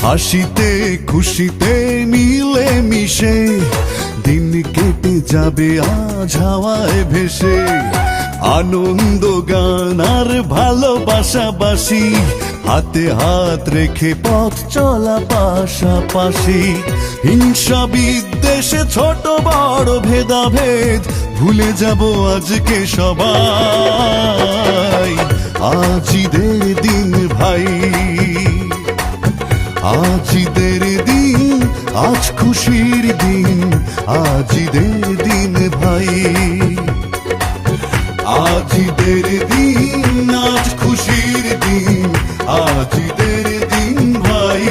হাসিতে খুশিতে মিলে মিশে দিন কেটে যাবে আজ হাওয়ায় ভেসে। আনন্দ গান আর ভালোবাসাবাসি, হাতে হাত রেখে পথ চলা পাশাপাশি। হিংসা বিদ্বেষে ছোট বড় ভেদাভেদ ভুলে যাব আজকে সবাই। আজ ঈদের দিন ভাই, আজ ঈদের দিন, আজ খুশির দিন, আজ ঈদের দিন ভাই। আজ ঈদের দিন, আজ খুশির দিন, আজ ঈদের দিন ভাই।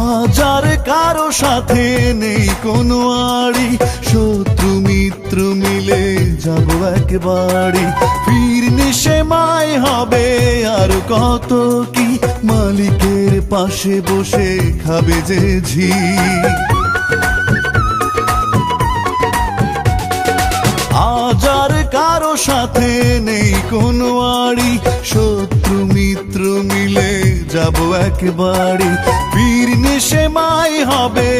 আজ আর কারো সাথে নেই কোনো আড়ি, শত্রু মিত্র মিলে যাব একবারে। ফিরনি সে মায় হবে আর কত কি, মালিকের পাশে বসে খাবে যে ঝি। আজ আর কারো সাথে নেই কোনো আড়ি, শত্রু মিত্র মিলে যাব একবারে। ফিরনি সে মাই হবে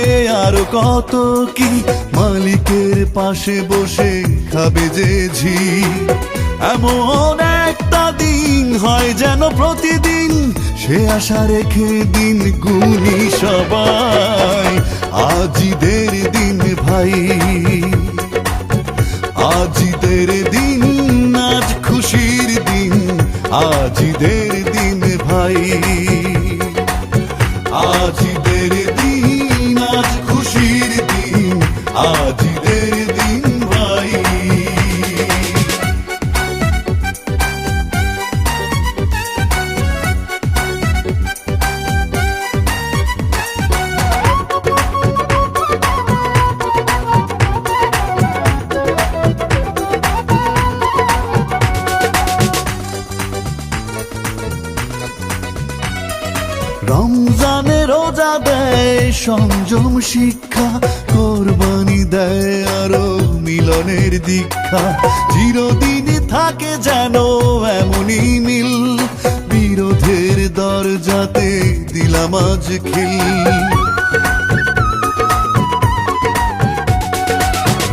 আর কত কি, মালিকের পাশে বসে খাবে যে ঝি। এমন একটা দিন হয় যেন প্রতিদিন, সে আশা রেখে দিন গুনি সবাই। আজ ঈদের দিন ভাই, আজ ঈদের দিন, আজ খুশির দিন, আজ ঈদের দিন ভাই। আজ ঈদের দিন, আজ খুশির দিন, আজ ঈদের দিন ভাই। রমজানে রোজা দেয় সংযম শিক্ষা, কোরবানি দেয় আরো মিলনের দীক্ষা। চিরদিন থাকে যেন এমনই মিল, বিরোধের দরজাতে দিলাম আজ খিল।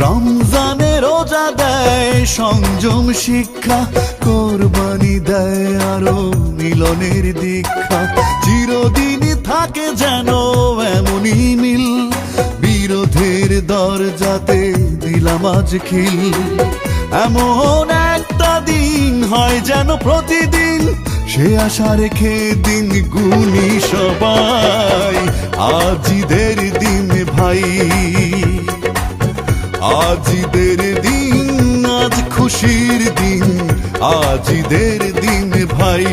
রমজানে রোজা দেয় সংযম শিক্ষা, কোরবানি দেয় আরো মিলনের দীক্ষা। চিরদিন থাকে যেন এমনই মিল, বিরোধের দরজাতে দিলাম আজ খিল। এমন একটা দিন হয় যেন প্রতিদিন, সে আশা রেখে দিন গুনি সবাই। আজ ঈদের দিন ভাই, আজ ঈদের দিন, আজ খুশির দিন, আজ ঈদের দিন ভাই।